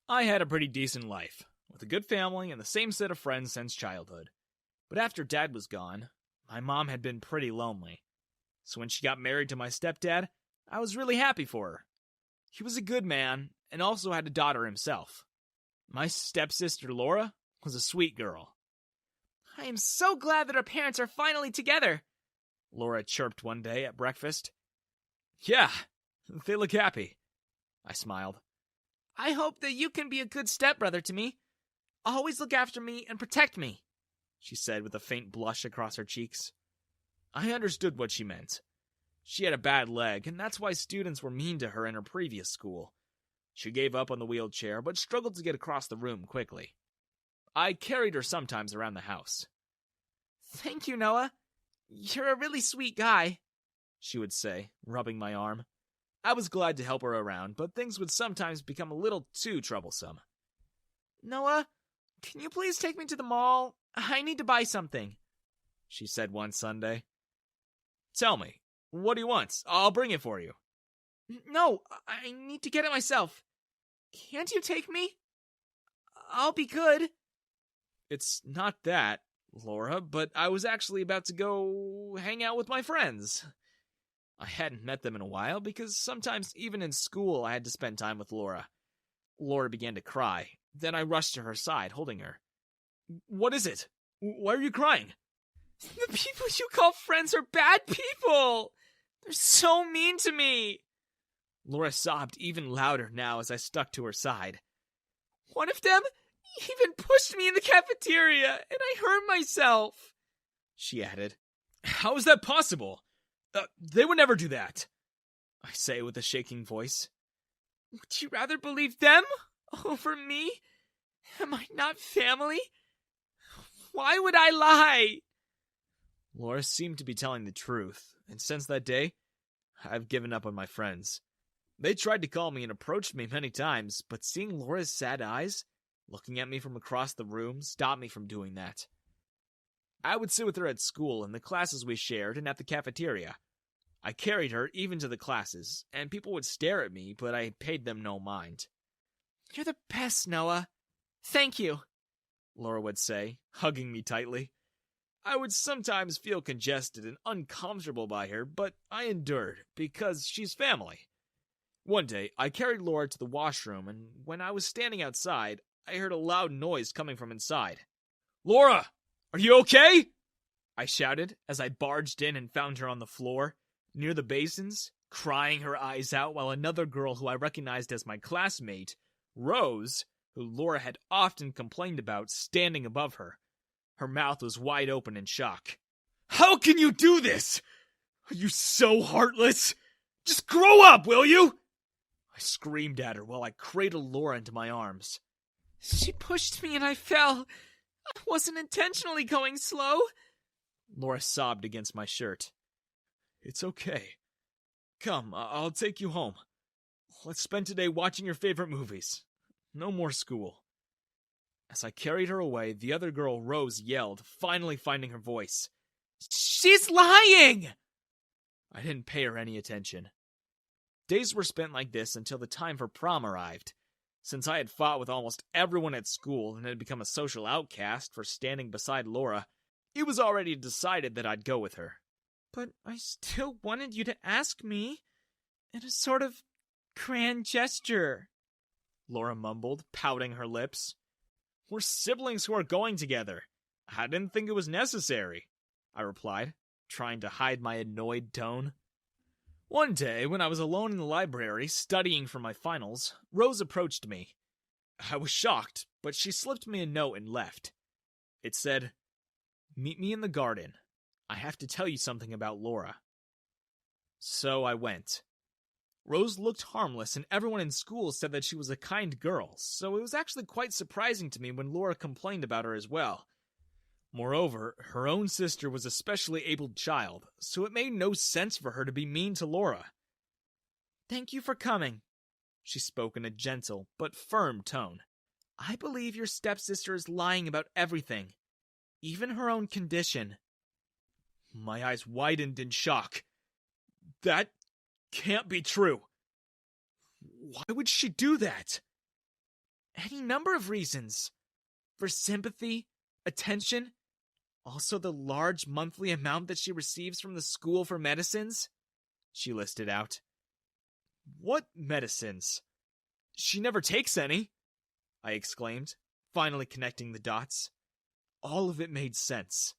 I had a pretty decent life, with a good family and the same set of friends since childhood. But after Dad was gone, my mom had been pretty lonely. So when she got married to my stepdad, I was really happy for her. He was a good man, and also had a daughter himself. My stepsister Laura was a sweet girl. I am so glad that our parents are finally together, Laura chirped one day at breakfast. Yeah, they look happy, I smiled. I hope that you can be a good stepbrother to me. Always look after me and protect me, she said with a faint blush across her cheeks. I understood what she meant. She had a bad leg, and that's why students were mean to her in her previous school. She gave up on the wheelchair, but struggled to get across the room quickly. I carried her sometimes around the house. Thank you, Noah. You're a really sweet guy, she would say, rubbing my arm. I was glad to help her around, but things would sometimes become a little too troublesome. Noah, can you please take me to the mall? I need to buy something, she said one Sunday. Tell me, what do you want? I'll bring it for you. No, I need to get it myself. Can't you take me? I'll be good. It's not that, Laura, but I was actually about to go hang out with my friends. I hadn't met them in a while because sometimes even in school I had to spend time with Laura. Laura began to cry. Then I rushed to her side, holding her. What is it? Why are you crying? The people you call friends are bad people. They're so mean to me. Laura sobbed even louder now as I stuck to her side. One of them even pushed me in the cafeteria, and I hurt myself, she added. How is that possible? They would never do that, I say with a shaking voice. Would you rather believe them over me? Am I not family? Why would I lie? Laura seemed to be telling the truth, and since that day, I've given up on my friends. They tried to call me and approached me many times, but seeing Laura's sad eyes, looking at me from across the room, stopped me from doing that. I would sit with her at school in the classes we shared and at the cafeteria. I carried her even to the classes, and people would stare at me, but I paid them no mind. You're the best, Noah. Thank you, Laura would say, hugging me tightly. I would sometimes feel congested and uncomfortable by her, but I endured, because she's family. One day, I carried Laura to the washroom, and when I was standing outside, I heard a loud noise coming from inside. Laura, are you okay? I shouted as I barged in and found her on the floor, near the basins, crying her eyes out while another girl who I recognized as my classmate, Rose, who Laura had often complained about, standing above her. Her mouth was wide open in shock. How can you do this? Are you so heartless? Just grow up, will you? I screamed at her while I cradled Laura into my arms. She pushed me and I fell. I wasn't intentionally going slow. Laura sobbed against my shirt. It's okay. Come, I'll take you home. Let's spend today watching your favorite movies. No more school. As I carried her away, the other girl, Rose, yelled, finally finding her voice. She's lying! I didn't pay her any attention. Days were spent like this until the time for prom arrived. Since I had fought with almost everyone at school and had become a social outcast for standing beside Laura, it was already decided that I'd go with her. But I still wanted you to ask me, in a sort of grand gesture, Laura mumbled, pouting her lips. We're siblings who are going together. I didn't think it was necessary, I replied, trying to hide my annoyed tone. One day, when I was alone in the library, studying for my finals, Rose approached me. I was shocked, but she slipped me a note and left. It said, "Meet me in the garden. I have to tell you something about Laura." So I went. Rose looked harmless, and everyone in school said that she was a kind girl, so it was actually quite surprising to me when Laura complained about her as well. Moreover, her own sister was a specially abled child, so it made no sense for her to be mean to Laura. Thank you for coming, she spoke in a gentle but firm tone. I believe your stepsister is lying about everything, even her own condition. My eyes widened in shock. That can't be true. Why would she do that? Any number of reasons. For sympathy, attention, also the large monthly amount that she receives from the school for medicines, she listed out. What medicines? She never takes any, I exclaimed, finally connecting the dots. All of it made sense.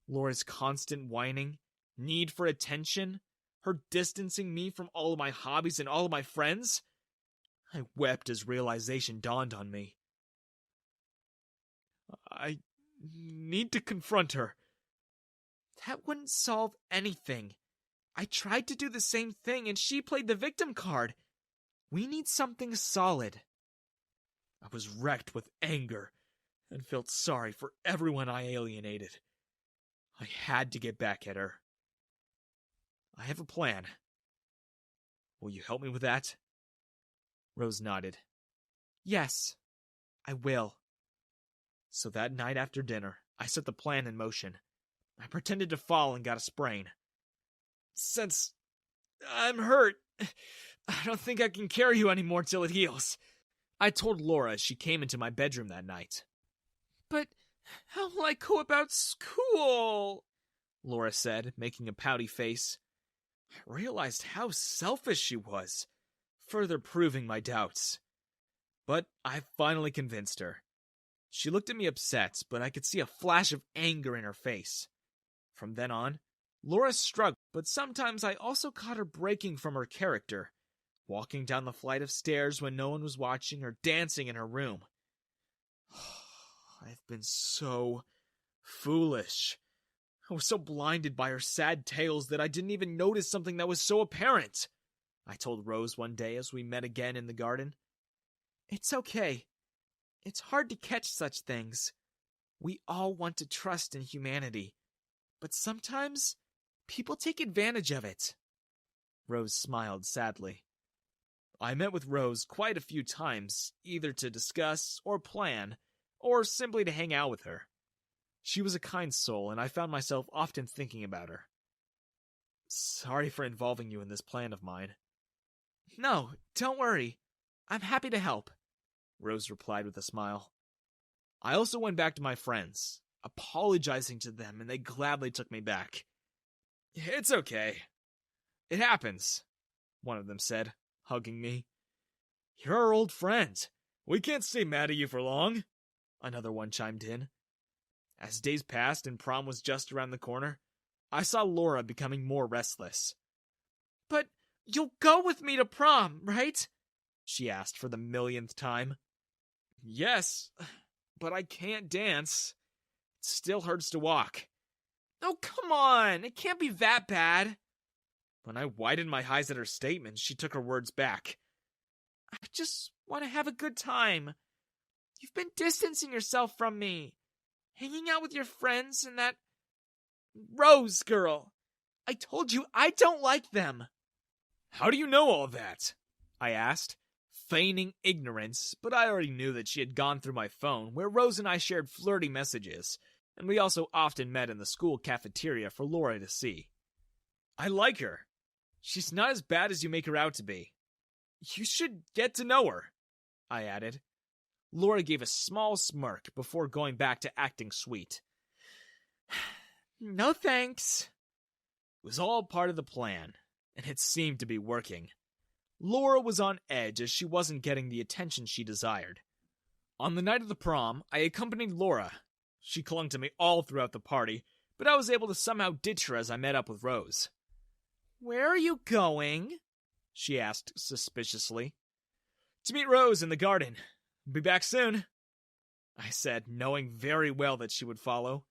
Laura's constant whining, need for attention, her distancing me from all of my hobbies and all of my friends. I wept as realization dawned on me. I need to confront her. That wouldn't solve anything. I tried to do the same thing and she played the victim card. We need something solid. I was wrecked with anger and felt sorry for everyone I alienated. I had to get back at her. I have a plan. Will you help me with that? Rose nodded. Yes, I will. So that night after dinner, I set the plan in motion. I pretended to fall and got a sprain. Since I'm hurt, I don't think I can carry you anymore till it heals, I told Laura as she came into my bedroom that night. But how will I go about school? Laura said, making a pouty face. I realized how selfish she was, further proving my doubts. But I finally convinced her. She looked at me upset, but I could see a flash of anger in her face. From then on, Laura struggled, but sometimes I also caught her breaking from her character, walking down the flight of stairs when no one was watching or dancing in her room. I've been so foolish. I was so blinded by her sad tales that I didn't even notice something that was so apparent, I told Rose one day as we met again in the garden. It's okay. It's hard to catch such things. We all want to trust in humanity, but sometimes people take advantage of it. Rose smiled sadly. I met with Rose quite a few times, either to discuss or plan, or simply to hang out with her. She was a kind soul, and I found myself often thinking about her. Sorry for involving you in this plan of mine. No, don't worry. I'm happy to help, Rose replied with a smile. I also went back to my friends, apologizing to them, and they gladly took me back. It's okay. It happens, one of them said, hugging me. You're our old friend. We can't stay mad at you for long, another one chimed in. As days passed and prom was just around the corner, I saw Laura becoming more restless. But you'll go with me to prom, right? She asked for the millionth time. Yes, but I can't dance. It still hurts to walk. Oh, come on. It can't be that bad. When I widened my eyes at her statement, she took her words back. I just want to have a good time. You've been distancing yourself from me. Hanging out with your friends and that Rose girl. I told you I don't like them. How do you know all that? I asked, feigning ignorance, but I already knew that she had gone through my phone, where Rose and I shared flirty messages, and we also often met in the school cafeteria for Laura to see. I like her. She's not as bad as you make her out to be. You should get to know her, I added. Laura gave a small smirk before going back to acting sweet. No thanks. It was all part of the plan, and it seemed to be working. Laura was on edge as she wasn't getting the attention she desired. On the night of the prom, I accompanied Laura. She clung to me all throughout the party, but I was able to somehow ditch her as I met up with Rose. Where are you going? She asked suspiciously. To meet Rose in the garden. Be back soon, I said, knowing very well that she would follow.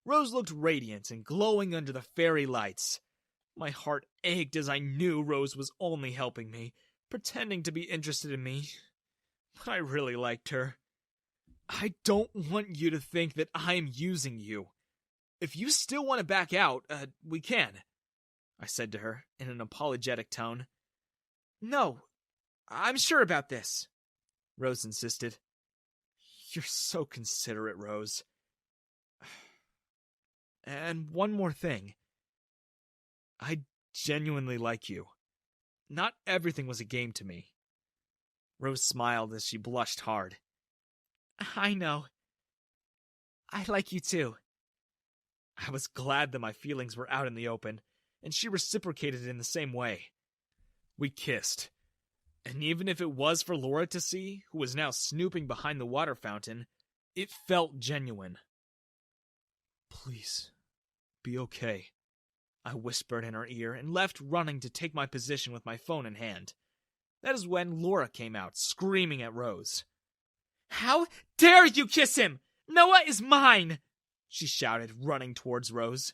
Rose looked radiant and glowing under the fairy lights. My heart ached as I knew Rose was only helping me, pretending to be interested in me. But I really liked her. I don't want you to think that I'm using you. If you still want to back out, we can, I said to her in an apologetic tone. No, I'm sure about this, Rose insisted. You're so considerate, Rose. And one more thing. I genuinely like you. Not everything was a game to me. Rose smiled as she blushed hard. I know. I like you too. I was glad that my feelings were out in the open, and she reciprocated in the same way. We kissed, and even if it was for Laura to see, who was now snooping behind the water fountain, it felt genuine. "Please, be okay," I whispered in her ear and left running to take my position with my phone in hand. That is when Laura came out, screaming at Rose. "How dare you kiss him! Noah is mine!" she shouted, running towards Rose.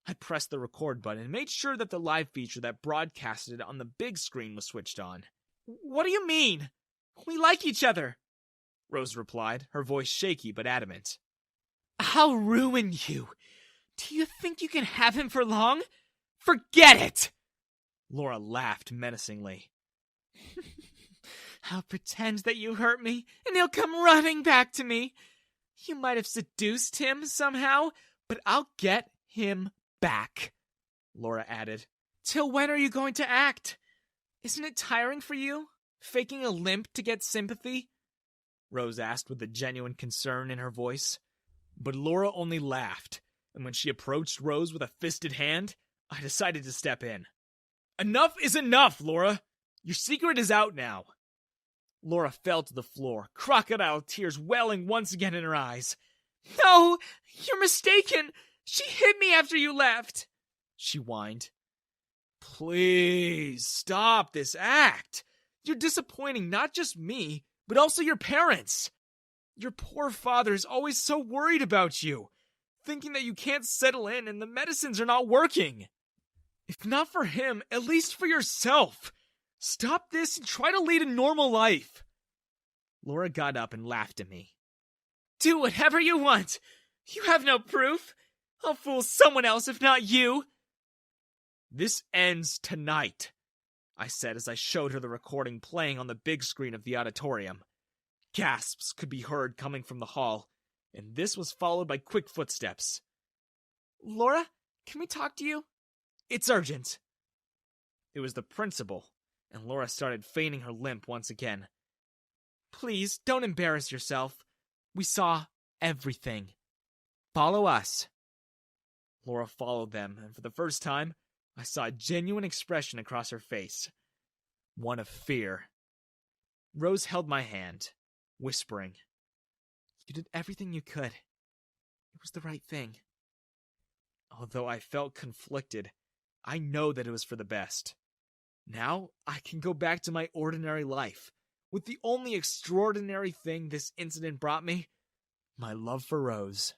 I pressed the record button and made sure that the live feature that broadcasted on the big screen was switched on. "What do you mean? We like each other," Rose replied, her voice shaky but adamant. "I'll ruin you. Do you think you can have him for long? Forget it!" Laura laughed menacingly. "I'll pretend that you hurt me, and he'll come running back to me. You might have seduced him somehow, but I'll get him back," Laura added. "Till when are you going to act? Isn't it tiring for you, faking a limp to get sympathy?" Rose asked with a genuine concern in her voice. But Laura only laughed, and when she approached Rose with a fisted hand, I decided to step in. "Enough is enough, Laura! Your secret is out now." Laura fell to the floor, crocodile tears welling once again in her eyes. "No, you're mistaken. She hit me after you left," she whined. "Please, stop this act. You're disappointing not just me, but also your parents. Your poor father is always so worried about you, thinking that you can't settle in and the medicines are not working. If not for him, at least for yourself. Stop this and try to lead a normal life." Laura got up and laughed at me. "Do whatever you want. You have no proof. I'll fool someone else if not you." "This ends tonight," I said as I showed her the recording playing on the big screen of the auditorium. Gasps could be heard coming from the hall, and this was followed by quick footsteps. "Laura, can we talk to you? It's urgent." It was the principal, and Laura started feigning her limp once again. "Please, don't embarrass yourself. We saw everything. Follow us." Laura followed them, and for the first time, I saw a genuine expression across her face. One of fear. Rose held my hand, whispering, "You did everything you could. It was the right thing." Although I felt conflicted, I know that it was for the best. Now I can go back to my ordinary life, with the only extraordinary thing this incident brought me, my love for Rose.